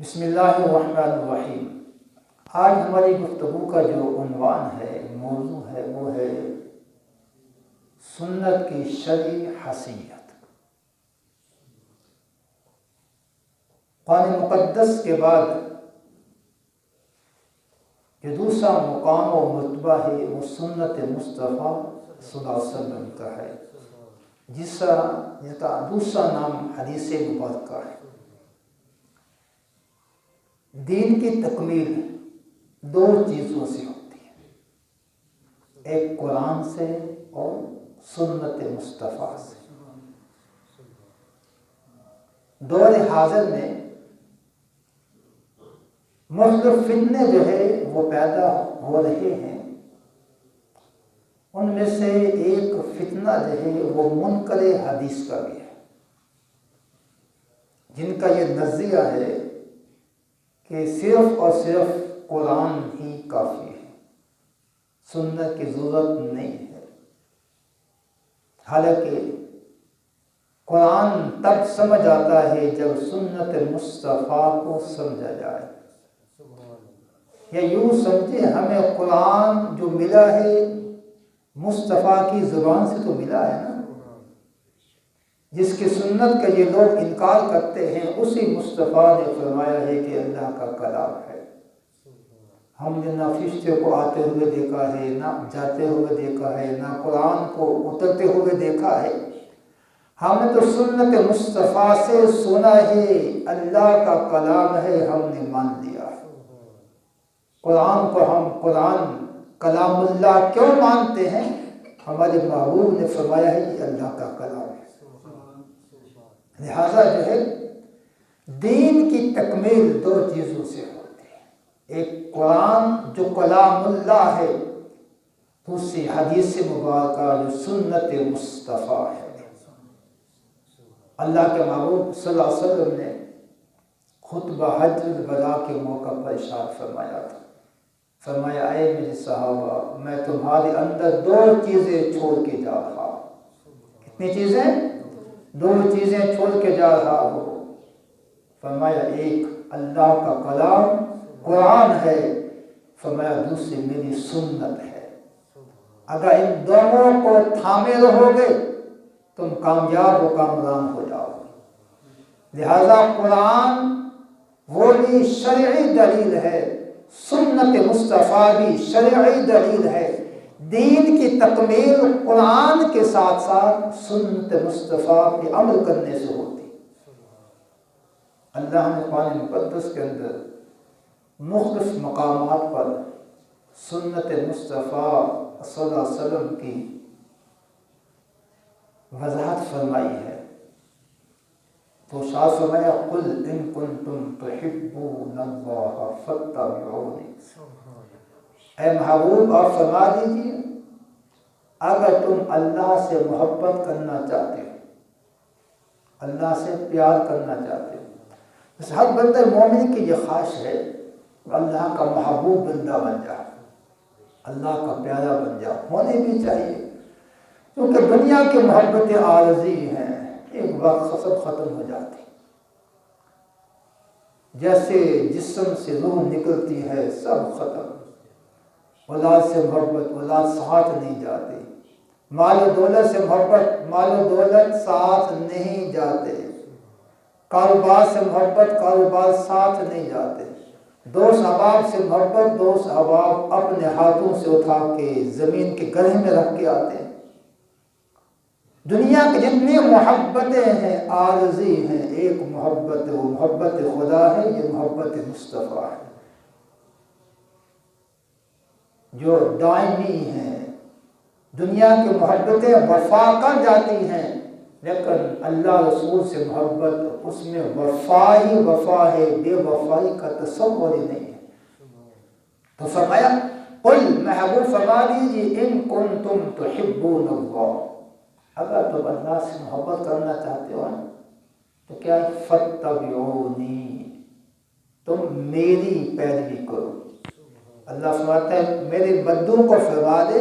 بسم اللہ الرحمن الرحیم۔ آج ہماری گفتگو کا جو عنوان ہے، موضوع ہے، وہ ہے سنت کی شرعی حیثیت۔ قرآن مقدس کے بعد جو دوسرا مقام و مرتبہ ہے وہ سنت مصطفیٰ صلی اللہ علیہ وسلم کا ہے، جس کا دوسرا نام حدیث مبارکہ ہے۔ دین کی تکمیل دو چیزوں سے ہوتی ہے، ایک قرآن سے اور سنت مصطفیٰ سے۔ دور حاضر میں مختلف فتنے جو ہے وہ پیدا ہو رہے ہیں۔ ان میں سے ایک فتنہ جو ہے وہ منکر حدیث کا بھی ہے، جن کا یہ نظریہ ہے کہ صرف اور صرف قرآن ہی کافی ہے، سنت کی ضرورت نہیں ہے۔ حالانکہ قرآن تب سمجھ آتا ہے جب سنت مصطفیٰ کو سمجھا جائے، یا یوں سمجھے ہمیں قرآن جو ملا ہے مصطفیٰ کی زبان سے تو ملا ہے نا۔ جس کی سنت کا یہ لوگ انکار کرتے ہیں، اسی مصطفیٰ نے فرمایا ہے کہ اللہ کا کلام ہے۔ ہم نے نہ فرشتے کو آتے ہوئے دیکھا ہے، نہ جاتے ہوئے دیکھا ہے، نہ قرآن کو اترتے ہوئے دیکھا ہے۔ ہم نے تو سنت مصطفیٰ سے سنا ہے، اللہ کا کلام ہے، ہم نے مان لیا ہے۔ قرآن کو ہم قرآن کلام اللہ کیوں مانتے ہیں؟ ہمارے محبوب نے فرمایا ہے کہ اللہ کا کلام ہے۔ لہذا جو ہے دین کی تکمیل دو چیزوں سے ہوتی ہے، ایک قرآن جو کلام اللہ ہے، دوسری حدیث مبارکہ جو سنت مصطفیٰ ہے۔ اللہ کے محبوب صلی اللہ علیہ وسلم نے خطبہ حجۃ الوداع کے موقع پر ارشاد فرمایا تھا، فرمایا اے میرے صحابہ، میں تمہارے اندر دو چیزیں چھوڑ کے جا رہا ہوں۔ کتنی چیزیں؟ دو چیزیں چھوڑ کے جا رہا ہوں۔ فرمایا ایک اللہ کا کلام قرآن ہے، فرمایا دوسری میری سنت ہے۔ اگر ان دونوں کو تھامے رہو گے تم کامیاب و کامران ہو جاؤ گے۔ لہذا قرآن وہ بھی شرعی دلیل ہے، سنت مصطفیٰ بھی شرعی دلیل ہے۔ دین کی تکمیل قرآن کے ساتھ ساتھ سنت مصطفیٰ پہ عمل کرنے سے ہوتی۔ اللہ نے قرآن مقدس کے اندر مختلف مقامات پر سنت مصطفیٰ صلی اللہ علیہ وسلم کی وضاحت فرمائی ہے۔ تو شاہ فرمایا قل ان کنتم تحبون اللہ فاتبعونی، اے محبوب آپ فرما دیجیے اگر تم اللہ سے محبت کرنا چاہتے ہو، اللہ سے پیار کرنا چاہتے ہو، اس ہر بندہ مومن کی یہ خواہش ہے اللہ کا محبوب بندہ بن جائے، اللہ کا پیارا بن جائے، ہونے بھی چاہیے، کیونکہ دنیا کی محبتیں عارضی ہیں، ایک وقت سب ختم ہو جاتی۔ جیسے جسم سے روح نکلتی ہے سب ختم، اولاد سے محبت اولاد ساتھ نہیں جاتے، مال و دولت سے محبت مال و دولت ساتھ نہیں جاتے، کاروبار سے محبت کاروبار ساتھ نہیں جاتے، دوست احباب سے محبت دوست احباب اپنے ہاتھوں سے اٹھا کے زمین کے گڑھے میں رکھ کے آتے ہیں۔ دنیا کی جتنی محبتیں ہیں عارضی ہیں، ایک محبت وہ محبت خدا ہے، یہ محبت مصطفیٰ ہے جو دائمی ہیں۔ دنیا کی محبتیں وفا کر جاتی ہیں، لیکن اللہ رسول سے محبت اس میں وفا ہی وفا ہے، بے وفائی کا تصور ہی نہیں ہے۔ تو فرمایا قل محبوب فرما دیجیے ان کنتم تحبون اللہ، اگر تم اللہ سے محبت کرنا چاہتے ہو تو کیا فاتبعونی، تم میری پیروی کرو۔ اللہ فرماتا ہے میرے بندوں کو فرما دے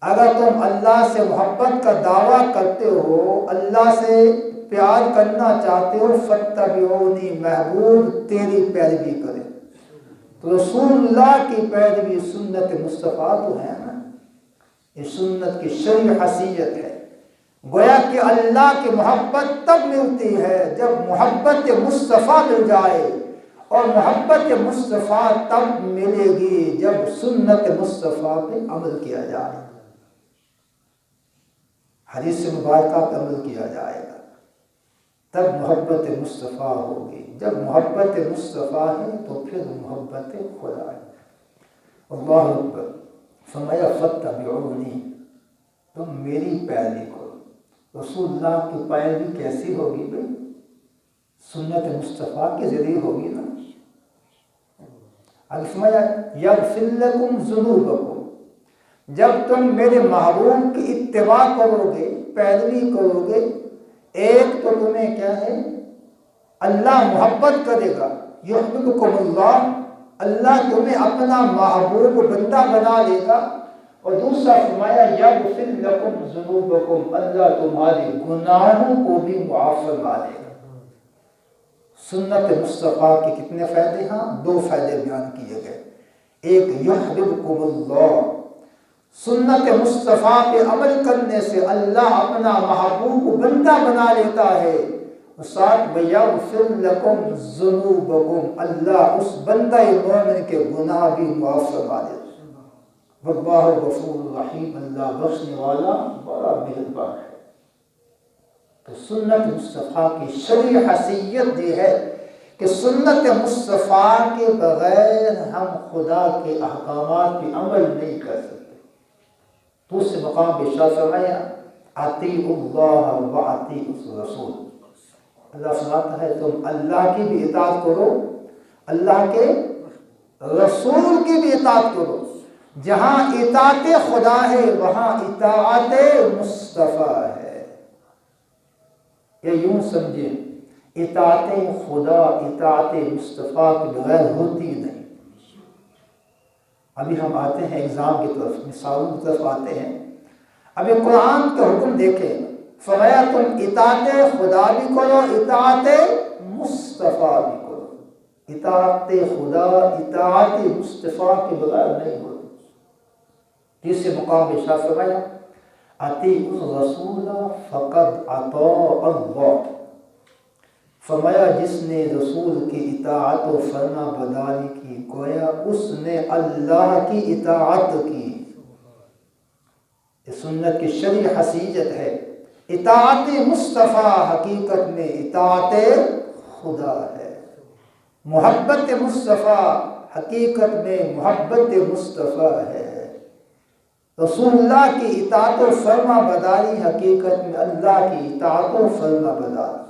اگر تم اللہ سے محبت کا دعویٰ کرتے ہو، اللہ سے پیار کرنا چاہتے ہو فاتبعونی، محبوب تیری پیروی کرے. تو رسول اللہ کی پیروی سنت مصطفیٰ تو ہے نا، یہ سنت کی شرعی حیثیت ہے. گویا کہ اللہ کی محبت تب ملتی ہے جب محبت مصطفیٰ مل جائے، اور محبت مصطفیٰ تب ملے گی جب سنت مصطفیٰ پہ عمل کیا جائے، حدیث مبارکہ پہ عمل کیا جائے گا، تب محبت مصطفیٰ ہوگی. جب محبت مصطفیٰ ہے تو پھر محبت خدا ہے. اللہ اکبر. فرمایا فاتبعونی، تم میری پیروی کرو. رسول اللہ کی پیروی کیسی ہوگی بھائی؟ سنت مصطفیٰ کے ذریعے ہوگی نا. اب فرمایا یغفر لکم ذنوبکم، جب تم میرے محبوب کی اتباع کرو گے، پیروی کرو گے، ایک تو تمہیں کیا ہے، اللہ محبت کرے گا، یحببکم اللہ، اللہ تمہیں اپنا محبوب بندہ بنا لے گا. اور دوسرا فرمایا یغفر لکم ذنوبکم، اللہ تمہارے گناہوں کو بھی معاف فرما دے گا. سنت مصطفیٰ کے کتنے فائدے ہیں؟ 2 فائدے بیان کیے گئے. ایک یحببکم اللہ، سنت مصطفیٰ پہ عمل کرنے سے اللہ اپنا محبوب بندہ بنا لیتا ہے. اور ساتھ یغفر لکم ذنوبکم، اللہ اس بندہ مومن کے گناہ بھی معاف فرما دیتا ہے. واللہ غفور رحیم، اللہ بخشنے والا بڑا مہربان ہے. تو سنت مصطفیٰ کی شرعی حیثیت یہ ہے کہ سنت مصطفیٰ کے بغیر ہم خدا کے احکامات پہ عمل نہیں کر سکتے. دوسرے مقام پہ ارشاد فرمایا اطیعوا اللہ واطیعوا الرسول، اللہ فرماتا ہے تم اللہ کی بھی اطاعت کرو، اللہ کے رسول کی بھی اطاعت کرو. جہاں اطاعت خدا ہے وہاں اطاعت مصطفیٰ ہے. یا یوں سمجھیں اطاعت خدا اطاعت مصطفیٰ کے بغیر ہوتی نہیں. ابھی ہم آتے ہیں اگزام کی طرف، مثالوں کی طرف آتے ہیں. ابھی قرآن کا حکم دیکھیں، فرمایا تم اطاعت خدا بھی کرو، اطاعت مصطفیٰ بھی کرو. اطاعت خدا اطاعت مصطفیٰ کے بغیر نہیں ہوتی. تیسرے مقام پہ ارشاد فرمایا اطیعوا الرسول فقد اطاع اللہ، فرمایا جس نے رسول کی اطاعت و فرما برداری کی گویا اس نے اللہ کی اطاعت کی. یہ سنت کی شرعی حیثیت ہے. اطاعت مصطفیٰ حقیقت میں اطاعت خدا ہے. محبت مصطفیٰ حقیقت میں محبت مصطفیٰ ہے. رسول اللہ کی اطاعت و فرما برداری حقیقت میں اللہ کی اطاعت و فرما برداری.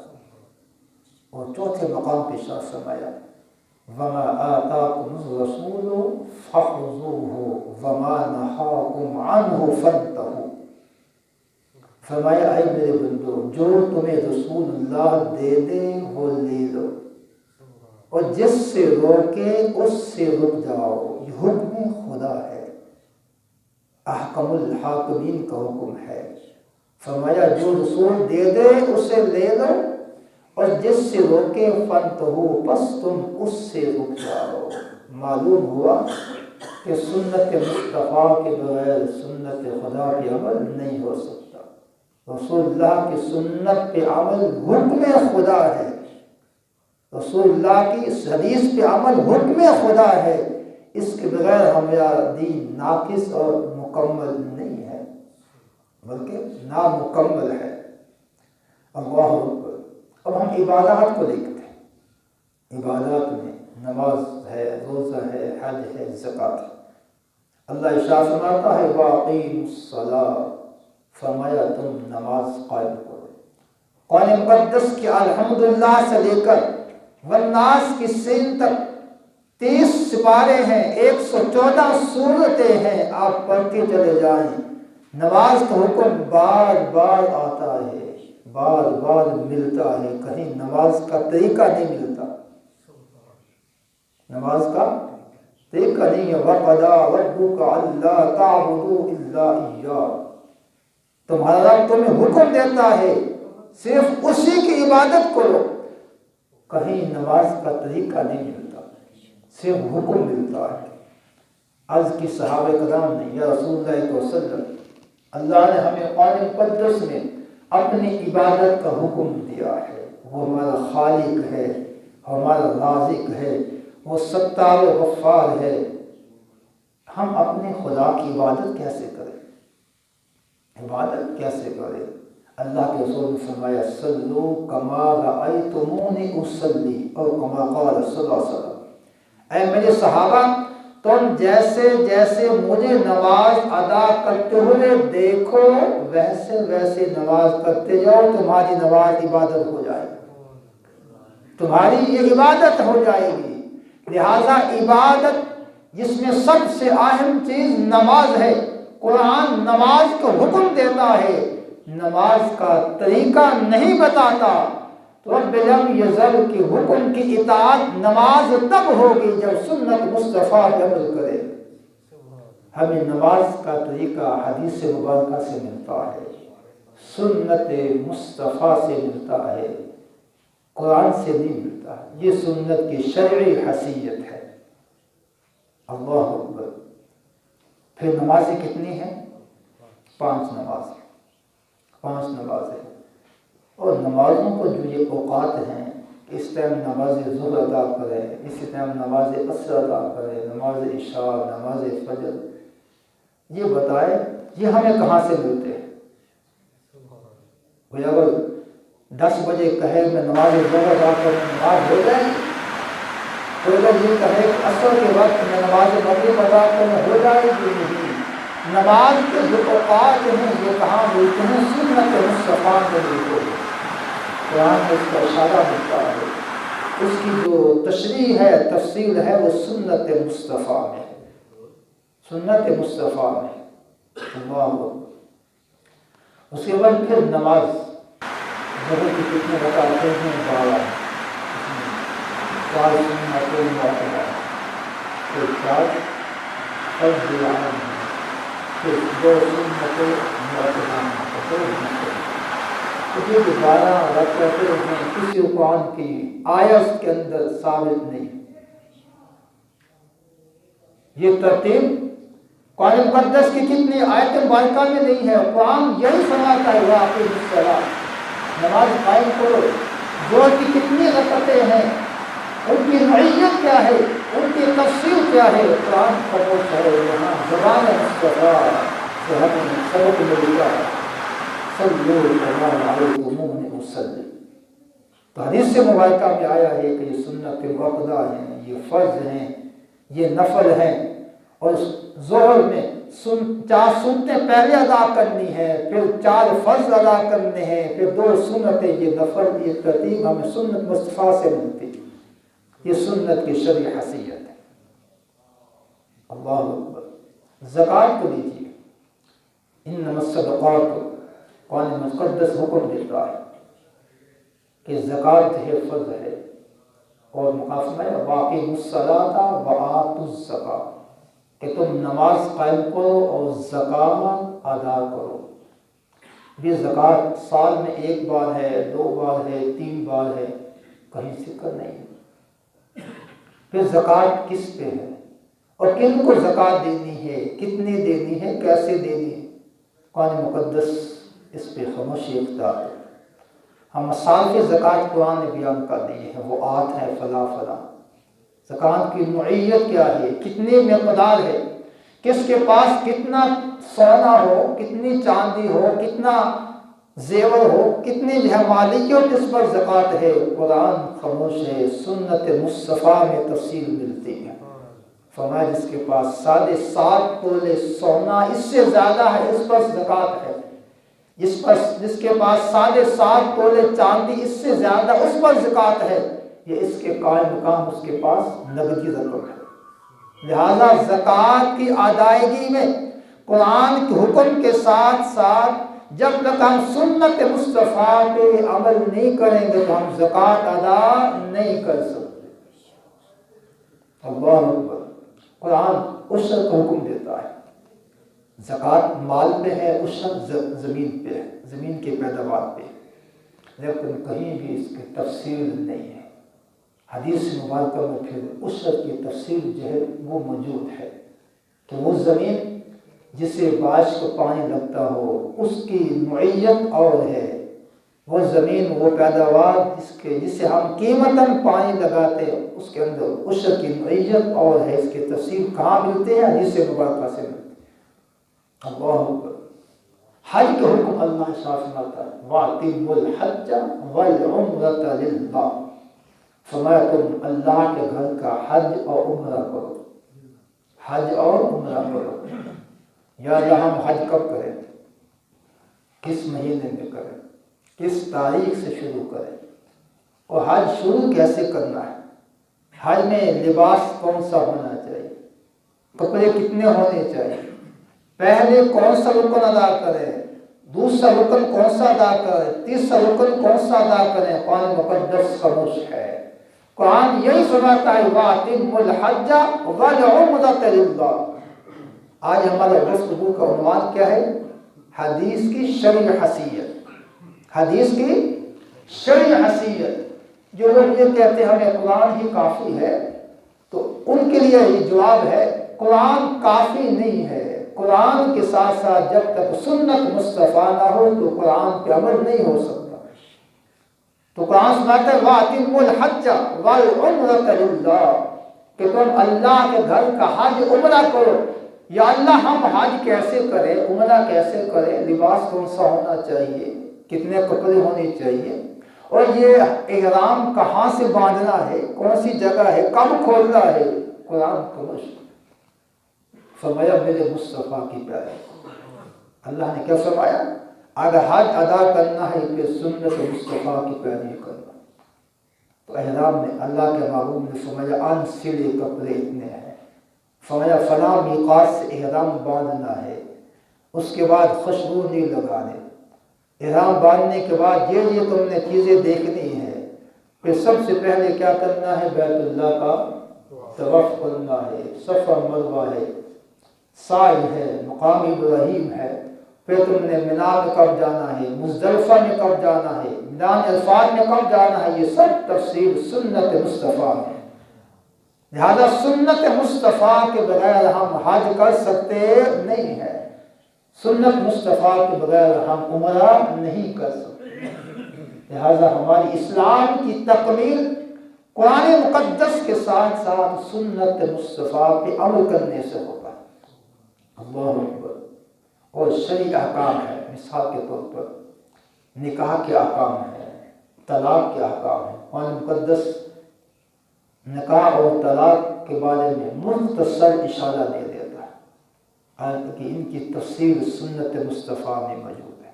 اور چوتھے مقام پہ ارشاد فرمایا وما آتاکم الرسول فخذوہ وما نہاکم عنہ فانتہوا، فرمایا اے میرے بندو جو تمہیں رسول اللہ دے دے وہ لے لو، اور جس سے روکے اس سے رک جاؤ. یہ حکم خدا ہے، احکم الحاکمین کا حکم ہے. فرمایا جو رسول دے دے اسے لے لو، اور جس سے روکے فانتہو پس تم اس سے رک جاؤ. معلوم ہوا کہ سنت مصطفیٰ کے بغیر سنت خدا پہ عمل نہیں ہو سکتا. رسول اللہ کی سنت پہ عمل حکم خدا ہے، رسول اللہ کی اس حدیث پہ عمل حکم خدا ہے. اس کے بغیر ہمارا دین ناقص اور مکمل نہیں ہے بلکہ نامکمل ہے. اللہ اکبر. اب ہم عبادات کو دیکھتے ہیں. عبادات میں نماز ہے، روزہ ہے، حج ہے، زکوٰۃ ہے. اللہ ارشاد فرماتا ہے وَأَقِیمُوا الصَّلَاةَ، فرمایا تم نماز قائم کرو. قرآن مقدس کی الحمدللہ سے لے کر والناس کی سین تک 30 سپارے ہیں، 114 سورتیں ہیں. آپ پڑھتے چلے جائیں. نماز کا حکم بار بار آتا ہے، بار بار ملتا ہے. کہیں نماز کا طریقہ نہیں ملتا، نماز کا طریقہ نہیں ہے. وَقَضَىٰ رَبُّكَ أَلَّا تَعْبُدُوا إِلَّا إِيَّاهُ، تمہارا رب تمہیں حکم دیتا ہے صرف اسی کی عبادت کرو. کہیں نماز کا طریقہ نہیں ملتا، صرف حکم ملتا ہے. عرض کی صحابہ کرام نے، یا رسول اللہ صلی اللہ علیہ وسلم، اللہ نے ہمیں قرآن مقدس میں اپنی عبادت کا حکم دیا ہے. وہ ہمارا خالق ہے، ہمارا رازق ہے، وہ ستار و غفار ہے. ہم اپنے خدا کی عبادت کیسے کریں؟ عبادت کیسے کریں؟ اللہ کے رسول نے فرمایا صلو کما رأیتمونی اصلی، اور کما قال صلی اللہ علیہ وسلم، اے میرے صحابہ تم جیسے جیسے مجھے نماز ادا کرتے ہوئے دیکھو ویسے ویسے نماز کرتے جاؤ. تمہاری نماز عبادت ہو جائے گی، تمہاری یہ عبادت ہو جائے گی. لہذا عبادت جس میں سب سے اہم چیز نماز ہے. قرآن نماز کو حکم دیتا ہے، نماز کا طریقہ نہیں بتاتا. رب لم یزل کے حکم کی اطاعت نماز تب ہوگی جب سنت مصطفیٰ پہ عمل کرے. ہمیں نماز کا طریقہ حدیث مبارکہ سے ملتا ہے، سنت مصطفیٰ سے ملتا ہے، قرآن سے نہیں ملتا. یہ سنت کی شرعی حیثیت ہے. اللہ اکبر. پھر نمازیں کتنی ہیں؟ 5 نمازیں. 5 نمازیں. اور نمازوں کو جو یہ اوقات ہیں، اس ٹائم نماز ظہر ادا کریں، اسی ٹائم نماز عصر ادا کریں، نماز عشاء، نماز فجر، یہ بتائے یہ ہمیں کہاں سے ملتے ہیں؟ بھئی اگر 10 بجے کہے میں نماز ظہر ادا کروں نماز ہو جائے گی، تو اگر یہ کہے کہ عصر کے وقت میں نماز مغرب ادا کروں ہو جائے گی؟ نہیں. نماز کے جو اوقات ہیں یہ کہاں ملتے ہیں؟ سنت مصطفیٰ کے ملتے ہیں. قرآن میں اس کا اشارہ ملتا ہے. اس کی جو تشریح ہے، تفصیل ہے، وہ سنت مصطفیٰ میں ہے. سنت مصطفیٰ میں. اللہ. اس کے بعد پھر نماز ظہر کی کتنے رکعتیں ہیں؟ 12. 4 سنتیں معتبرہ، پھر 4 فرض عین، پھر 2 سنتیں معتبرہ. یہ 12 رکعتیں ہیں، کسی قرآن کی آیت کے اندر ثابت نہیں. یہ ترتیب قرآن مقدس کی کتنی آیت مبارکہ میں نہیں ہے. قرآن یہی فرماتا ہے وَأَقِیمُوا الصَّلَاةَ، نماز قائم کرو. ظہر کی کتنی رکعتیں ہیں، ان کی نوعیت کیا ہے، ان کی تفصیل کیا ہے، قرآن خاموش ہے. یہاں زبان مصطفیٰ سے ہمیں سبق ملتا ہے. صلو کما رأیتمونی اصلی. تو حدیث مبارکہ میں آیا ہے کہ یہ سنت مؤکدہ ہیں، یہ فرض ہیں، یہ نفل ہیں. اور ظہر میں 4 سنتیں پہلے ادا کرنی ہے، پھر 4 فرض ادا کرنے ہیں، پھر 2 سنتیں. یہ نفل، یہ ترتیب ہمیں سنت مصطفیٰ سے ملتی. یہ سنت کی شرعی حیثیت ہے. اللہ اکبر. زکوٰۃ کو لیجیے. انما الصدقات، قرآن مقدس حکم دیتا ہے کہ زکوٰۃ ہے، فرض ہے. اور مقاصد ہے وَأَقِیمُوا الصَّلَاةَ وَآتُوا الزَّکَاةَ، کہ تم نماز قائم کرو اور زکوٰۃ ادا کرو. یہ زکوٰۃ سال میں 1 بار ہے، 2 بار ہے، 3 بار ہے، کہیں ذکر نہیں. پھر زکوٰۃ کس پہ ہے اور کن کو زکوٰۃ دینی ہے، کتنی دینی ہے، کیسے دینی ہے؟ قرآن مقدس اس پہ خاموشی اختیار ہے. ہم مصارف زکوٰۃ قرآن نے بیان کر دی ہے، وہ آت ہے فلاں فلاں. زکوٰۃ کی نوعیت کیا ہے، کتنی مقدار ہے، کس کے پاس کتنا سونا ہو، کتنی چاندی ہو، کتنا زیور ہو، کتنی مالیت اس پر زکوٰۃ ہے. قرآن خاموش ہے. سنت مصطفیٰ میں تفصیل ملتی ہے. فرمایا جس کے پاس 7.5 تولے سونا اس سے زیادہ ہے اس پر زکوٰۃ ہے. جس کے پاس 7.5 تولے چاندی اس سے زیادہ اس پر زکوٰۃ ہے. یہ اس کے قائم مقام اس کے پاس نقدی رقم ہے. لہذا زکوٰۃ کی ادائیگی میں قرآن کے حکم کے ساتھ ساتھ جب تک ہم سنت مصطفیٰ پہ عمل نہیں کریں گے تو ہم زکوٰۃ ادا نہیں کر سکتے. اللہ اکبر. قرآن عشر کا حکم دیتا ہے. زکوٰۃ مال پہ ہے، عشر زمین پہ ہے، زمین کے پیداوار پہ. لیکن کہیں بھی اس کی تفصیل نہیں ہے۔ حدیث مبارکہ میں پھر اسرت کی تفصیل جو ہے وہ موجود ہے کہ وہ زمین جسے بارش کو پانی لگتا ہو اس کی نوعیت اور ہے، وہ زمین وہ پیداوار جسے ہم قیمتاً پانی لگاتے ہیں اس کے اندر اسرت کی نوعیت اور ہے۔ اس کی تفصیل کہاں ملتے ہیں؟ حدیث مبارکہ سے ملتے ہیں۔ اللہ اکبر۔ حج کے حکم اللہ صاف فرماتا ہے وَأَتِمُّوا الْحَجَّ وَالْعُمْرَةَ لِلَّهِ، فرمایا تم اللہ کے گھر کا حج اور عمرہ کرو، حج اور عمرہ کرو۔ یا اللہ ہم حج کب کریں، کس مہینے میں کریں، کس تاریخ سے شروع کریں، اور حج شروع کیسے کرنا ہے، حج میں لباس کون سا ہونا چاہیے، کپڑے کتنے ہونے چاہیے، پہلے کون سا رکن ادا کریں، دوسرا رکن کون سا ادا کریں، تیسرا رکن کون سا ادا کریں۔ قرآن مقدس خاموش ہے، قرآن یہی فرماتا ہے وَأَتِمُّوا الْحَجَّ وَالْعُمْرَةَ لِلَّهِ۔ آج ہمارا گفتگو کا عنوان کیا ہے؟ حدیث کی شرعی حیثیت، حدیث کی شرعی حیثیت۔ جو لوگ یہ کہتے ہیں ہمیں قرآن ہی کافی ہے، تو ان کے لیے یہ جواب ہے قرآن کافی نہیں ہے۔ قرآن کے ساتھ ساتھ جب تک سنت مصطفیٰ نہ ہو تو قرآن پہ عمل نہیں ہو سکتا۔ تو قرآن سناتا ہے وَأَتِمُّوا الْحَجَّ وَالْعُمْرَةَ لِلَّهِ کہ تم اللہ کے گھر کا حج عمرہ کرو۔ یا اللہ ہم حج کیسے کریں، عمرہ کیسے کریں، لباس کون سا ہونا چاہیے، کتنے کپڑے ہونے چاہیے، اور یہ احرام کہاں سے باندھنا ہے، کون سی جگہ ہے، کب کھولنا ہے، قرآن کو مشق۔ فرمایا میرے مصطفیٰ کی پیاری، اللہ نے کیا فرمایا؟ اگر حج ادا کرنا ہے پھر سنت مصطفیٰ کی پیاری کرنا۔ تو احرام میں اللہ کے محبوب نے فرمایا ان سلے کپڑے اتنے ہیں، فرمایا فلاں میقات سے احرام باندھنا ہے، اس کے بعد خوشبو نہیں لگانے، احرام باندھنے کے بعد یہ تم نے چیزیں دیکھنی ہے، پھر سب سے پہلے کیا کرنا ہے؟ بیت اللہ کا طواف کرنا ہے، صفا مروہ ہے، سعی ہے، مقام ابراہیم ہے، پھر تم نے مینا میں کب جانا ہے، مزدلفہ میں کب جانا ہے، میدان عرفات میں کب جانا ہے، یہ سب تفصیل سنت مصطفیٰ میں۔ لہذا سنت مصطفیٰ کے بغیر ہم حج کر سکتے نہیں ہیں، سنت مصطفیٰ کے بغیر ہم عمرہ نہیں کر سکتے۔ لہذا ہماری اسلام کی تکمیل قرآن مقدس کے ساتھ ساتھ سنت مصطفیٰ پہ عمل کرنے سے ہوگا۔ اللہ اکبر۔ اور شرعی احکام ہے، مثال کے طور پر نکاح کے احکام ہیں، طلاق کے احکام ہیں۔ قرآن مقدس نکاح اور طلاق کے بارے میں مختصر اشارہ دے دیتا ہے کہ ان کی تفصیل سنت مصطفیٰ میں موجود ہے،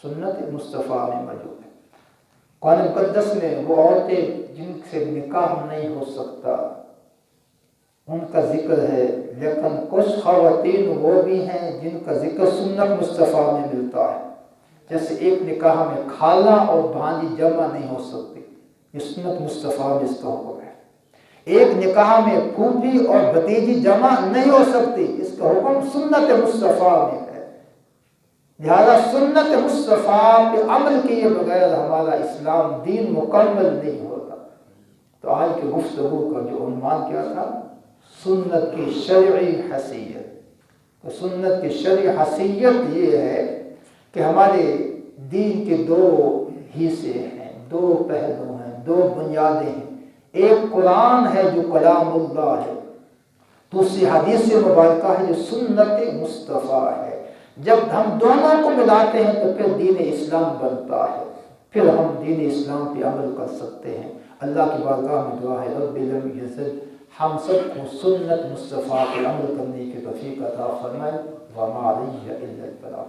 سنت مصطفیٰ میں موجود ہے۔ قرآن مقدس میں وہ عورتیں جن سے نکاح نہیں ہو سکتا ان کا ذکر ہے، لیکن کچھ خواتین وہ بھی ہیں جن کا ذکر سنت مصطفیٰ میں ملتا ہے۔ جیسے ایک نکاح میں خالہ اور بھانجی جمع نہیں ہو سکتی، یہ سنت مصطفیٰ میں اس کا حکم ہے۔ ایک نکاح میں پھوپھی اور بھتیجی جمع نہیں ہو سکتی، اس کا حکم سنت مصطفیٰ میں ہے۔ لہذا سنت مصطفیٰ پہ عمل کیے بغیر ہمارا اسلام دین مکمل نہیں ہوتا۔ تو آج کے گفتگو کا جو عنوان کیا تھا؟ سنت کی شرعی حیثیت۔ تو سنت کی شرعی حیثیت یہ ہے کہ ہمارے دین کے دو حصے ہیں، دو پہلو ہیں، دو بنیادیں ہیں۔ ایک قرآن ہے جو کلام اللہ ہے، دوسری حدیث مبارکہ ہے جو سنت مصطفیٰ ہے۔ جب ہم دونوں کو ملاتے ہیں تو پھر دین اسلام بنتا ہے، پھر ہم دین اسلام پہ عمل کر سکتے ہیں۔ اللہ کی بارگاہ میں دعا ہے رب العزت ہم سب کو سنت مصطفیٰ پہ عمل کرنے کی توفیق عطا فرمائے۔ وما علیہ الا البلاغ۔